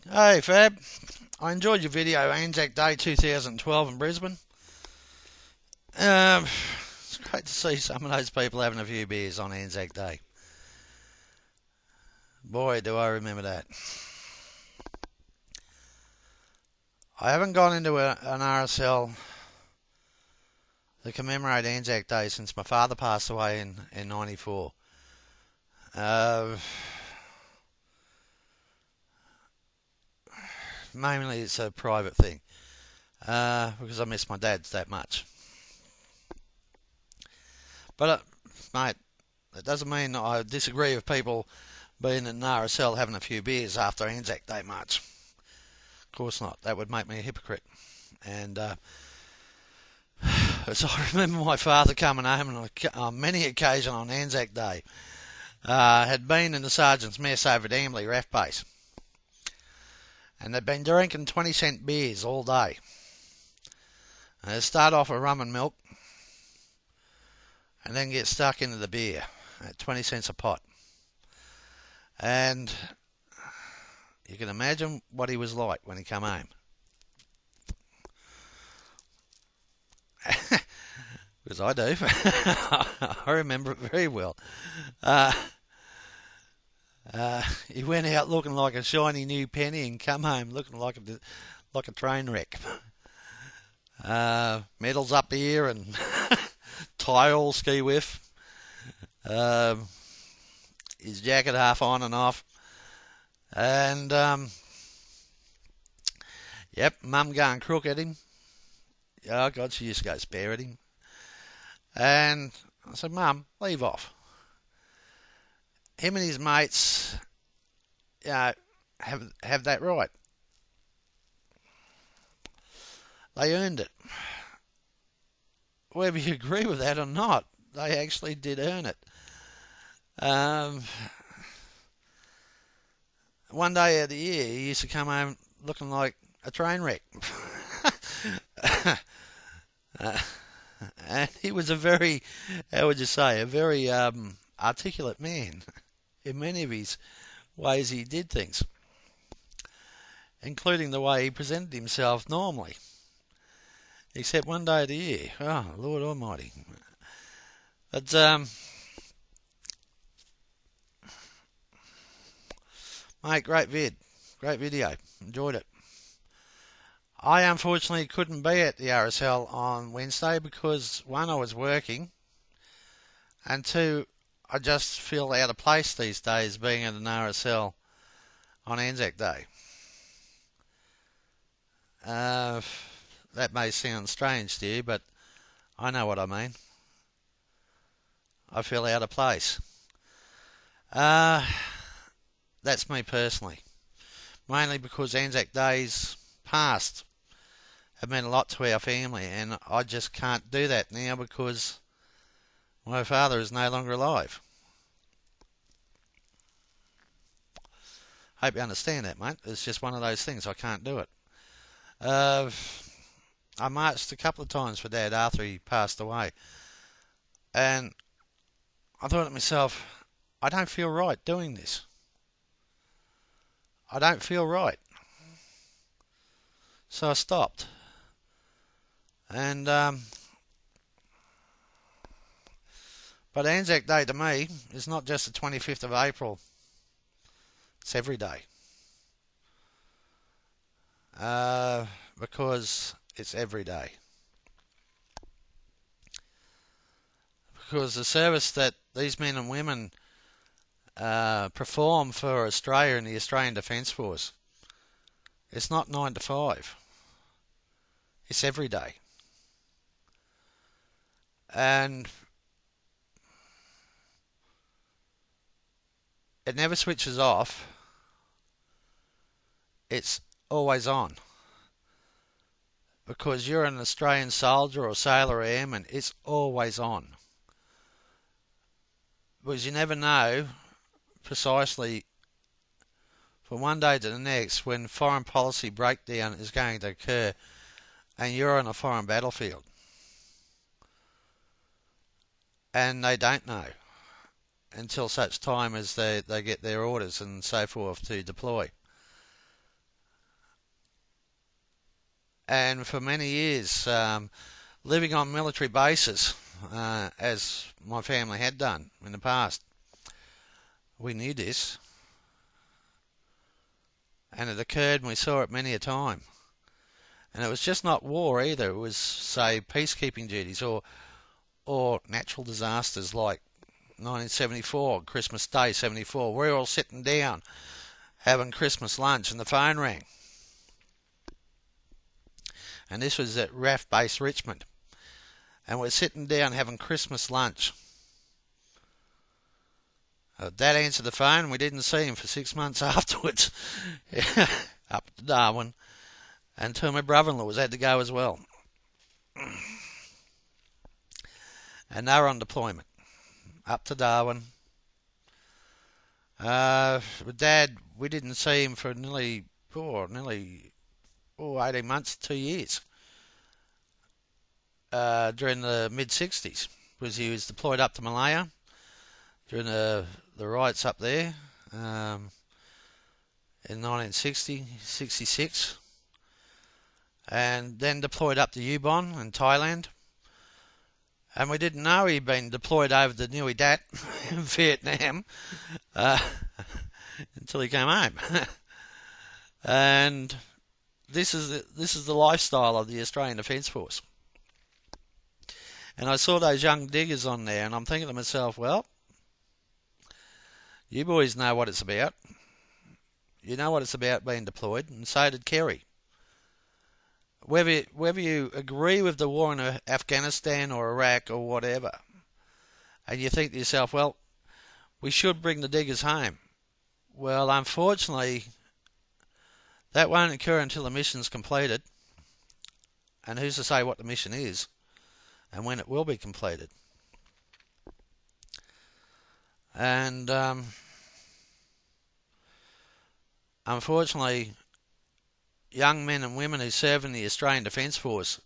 Hey Fab, I enjoyed your video ANZAC Day 2012 in Brisbane. It's great to see some of those people having a few beers on ANZAC Day. Boy, do I remember that. I haven't gone into an RSL to commemorate ANZAC Day since my father passed away in 94. Mainly it's a private thing because I miss my dad that much. But, mate, that doesn't mean I disagree with people being in an RSL having a few beers after ANZAC Day march. Of course not. That would make me a hypocrite. And so I remember my father coming home on many occasions on ANZAC Day. Had been in the sergeant's mess over at Amberley RAF base. And they'd been drinking 20-cent beers all day. And they'd start off with rum and milk and then get stuck into the beer at 20 cents a pot. And you can imagine what he was like when he come home. Because I do. I remember it very well. He went out looking like a shiny new penny and come home looking like a train wreck. Medals up here and tie all ski with. His jacket half on and off. And, yep, Mum going crook at him. Oh, God, she used to go spare at him. And I said, Mum, leave off. Him and his mates, have that right. They earned it. Whether you agree with that or not, they actually did earn it. One day out of the year, he used to come home looking like a train wreck. And he was a very, how would you say, a very articulate man in many of his ways he did things, including the way he presented himself normally, except one day of the year. Oh, Lord Almighty. But, mate, great video, enjoyed it. I unfortunately couldn't be at the RSL on Wednesday because, one, I was working, and two, I just feel out of place these days being at an RSL on ANZAC Day. That may sound strange to you, but I know what I mean. I feel out of place. That's me personally. Mainly because ANZAC Days past have meant a lot to our family, and I just can't do that now because my father is no longer alive. Hope you understand that, mate. It's just one of those things. I can't do it. I marched a couple of times for Dad after he passed away, and I thought to myself, I don't feel right doing this. I don't feel right. So I stopped. And but ANZAC Day to me is not just the 25th of April. It's every day. Because it's every day. Because the service that these men and women perform for Australia and the Australian Defence Force, it's not 9 to 5. It's every day. And it never switches off. It's always on. Because you're an Australian soldier or sailor or airman, it's always on. Because you never know precisely from one day to the next when foreign policy breakdown is going to occur and you're on a foreign battlefield. And they don't know until such time as they get their orders and so forth to deploy. and for many years living on military bases, as my family had done in the past. We knew this, and it occurred, and we saw it many a time. And it was just not war either. It was, say, peacekeeping duties or natural disasters like 1974, Christmas Day 74. We were all sitting down having Christmas lunch, and the phone rang. And this was at RAF Base Richmond. And we're sitting down having Christmas lunch. Dad answered the phone, and we didn't see him for 6 months afterwards. Up to Darwin. And two of my brother-in-laws had to go as well. And they were on deployment. Up to Darwin. With Dad, we didn't see him for nearly 18 months, 2 years. During the mid-60s. Because he was deployed up to Malaya during the riots up there in 1960, 66. And then deployed up to Ubon in Thailand. And we didn't know he'd been deployed over to Nui Dat in Vietnam until he came home. And this is the lifestyle of the Australian Defence Force. And I saw those young diggers on there, and I'm thinking to myself, well, you boys know what it's about. You know what it's about being deployed, and so did Kerry. Whether you agree with the war in Afghanistan or Iraq or whatever, and you think to yourself, well, we should bring the diggers home. Well, unfortunately, that won't occur until the mission's completed. And who's to say what the mission is and when it will be completed? And unfortunately, young men and women who serve in the Australian Defence Force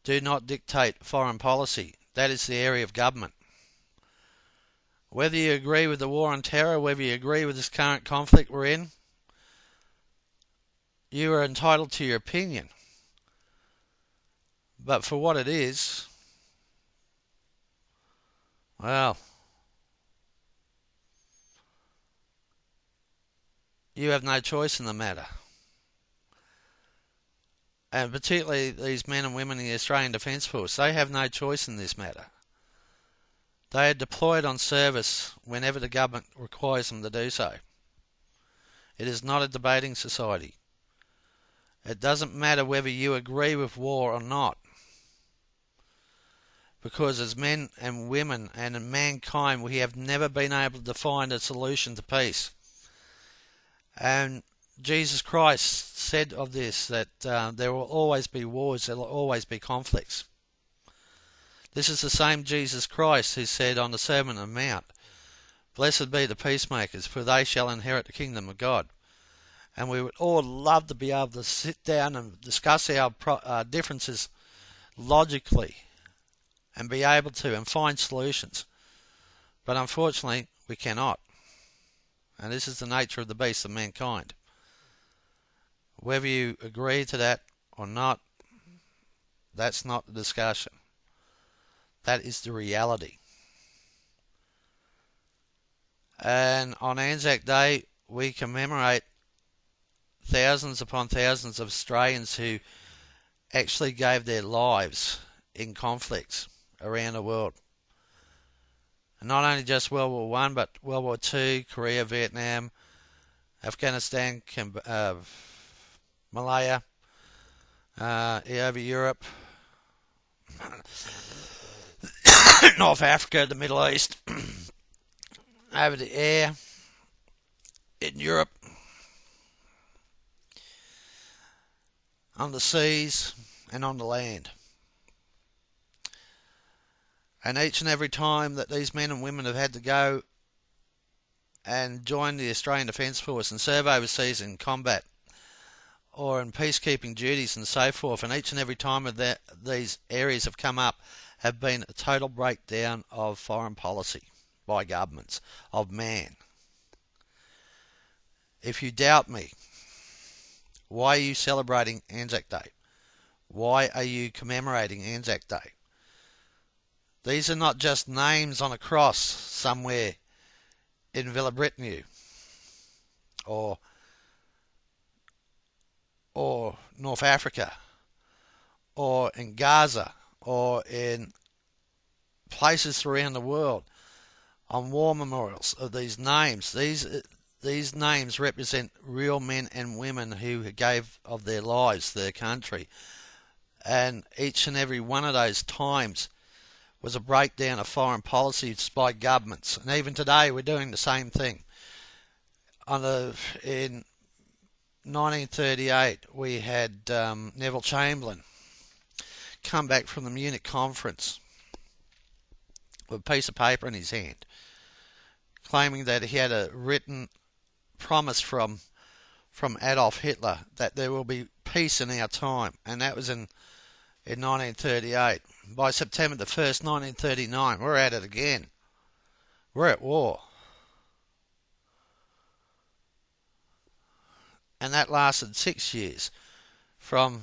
do not dictate foreign policy. That is the area of government. Whether you agree with the war on terror, whether you agree with this current conflict we're in, you are entitled to your opinion. But for what it is, well, you have no choice in the matter. And particularly these men and women in the Australian Defence Force, they have no choice in this matter. They are deployed on service whenever the government requires them to do so. It is not a debating society. It doesn't matter whether you agree with war or not. Because as men and women and in mankind, we have never been able to find a solution to peace. And Jesus Christ said of this that there will always be wars, there will always be conflicts. This is the same Jesus Christ who said on the Sermon on the Mount, "Blessed be the peacemakers, for they shall inherit the kingdom of God." And we would all love to be able to sit down and discuss our differences logically and be able to and find solutions. But unfortunately, we cannot. And this is the nature of the beast of mankind. Whether you agree to that or not, that's not the discussion. That is the reality. And on ANZAC Day, we commemorate thousands upon thousands of Australians who actually gave their lives in conflicts around the world. And not only just World War I, but World War II, Korea, Vietnam, Afghanistan, Malaya, over Europe, North Africa, the Middle East, over the air, in Europe, on the seas, and on the land. And each and every time that these men and women have had to go and join the Australian Defence Force and serve overseas in combat or in peacekeeping duties and so forth, and each and every time of these areas have come up, have been a total breakdown of foreign policy by governments, of man. If you doubt me, why are you celebrating ANZAC Day? Why are you commemorating Anzac Day? These are not just names on a cross somewhere in Villa Britannia or North Africa or in Gaza or in places around the world on war memorials of these names. These names represent real men and women who gave of their lives to their country. And each and every one of those times was a breakdown of foreign policies by governments. And even today we're doing the same thing. In 1938 we had Neville Chamberlain come back from the Munich conference with a piece of paper in his hand, claiming that he had a written promise from Adolf Hitler that there will be peace in our time, and that was in 1938. By September the 1st, 1939, we're at it again. We're at war. And that lasted 6 years, from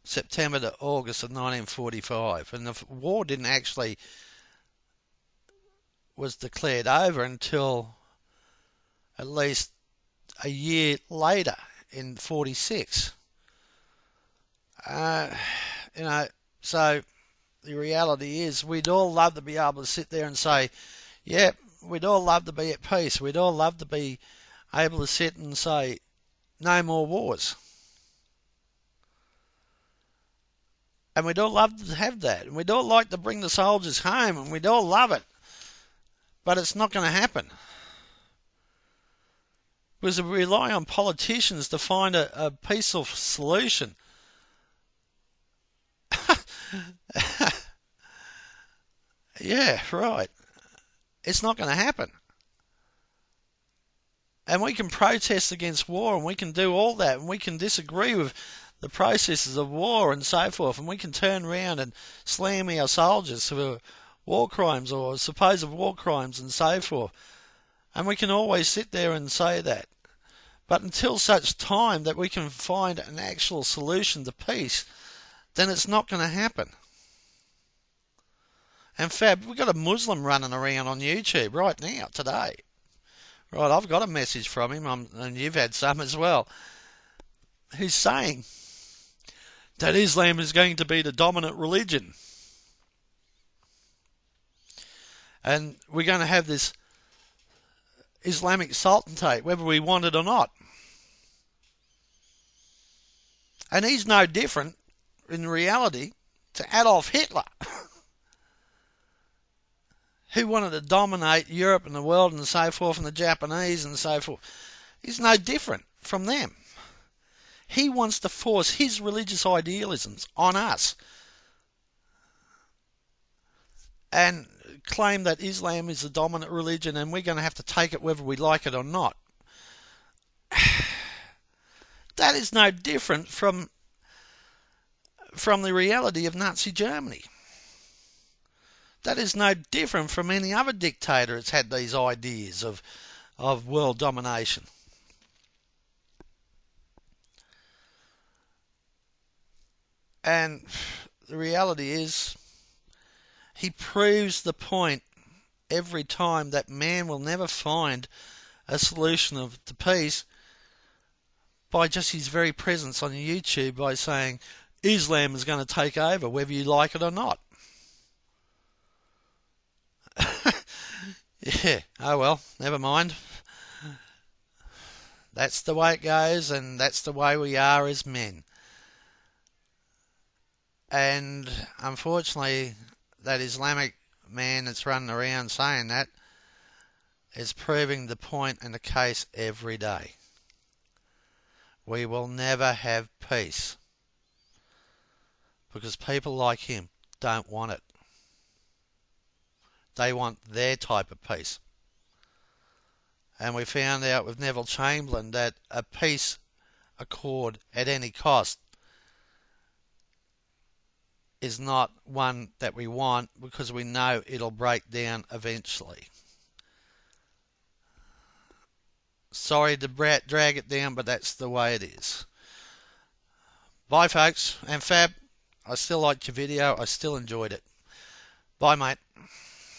September to August of 1945. And the war didn't actually was declared over until at least a year later in 46. So the reality is we'd all love to be able to sit there and say, yeah, we'd all love to be at peace. We'd all love to be able to sit and say, no more wars. And we'd all love to have that. And we'd all like to bring the soldiers home, and we'd all love it. But it's not going to happen. Because we rely on politicians to find a peaceful solution. Yeah, right. It's not going to happen. And we can protest against war, and we can do all that, and we can disagree with the processes of war and so forth, and we can turn around and slam our soldiers for war crimes or supposed war crimes and so forth. And we can always sit there and say that. But until such time that we can find an actual solution to peace, then it's not going to happen. And Fab, we've got a Muslim running around on YouTube right now, today. Right, I've got a message from him, and you've had some as well, who's saying that Islam is going to be the dominant religion. And we're going to have this Islamic sultanate, whether we want it or not. And he's no different, in reality, to Adolf Hitler, who wanted to dominate Europe and the world and so forth, and the Japanese and so forth. He's no different from them. He wants to force his religious idealisms on us and claim that Islam is the dominant religion and we're going to have to take it whether we like it or not. That is no different from the reality of Nazi Germany. That is no different from any other dictator that's had these ideas of world domination. And the reality is, he proves the point every time that man will never find a solution to peace by just his very presence on YouTube, by saying Islam is going to take over whether you like it or not. Yeah, oh well, never mind. That's the way it goes, and that's the way we are as men. And unfortunately, that Islamic man that's running around saying that is proving the point in the case every day. We will never have peace because people like him don't want it. They want their type of peace. And we found out with Neville Chamberlain that a peace accord at any cost is not one that we want, because we know it'll break down eventually. Sorry to drag it down, but that's the way it is. Bye folks, and Fab, I still liked your video. I still enjoyed it. Bye, mate.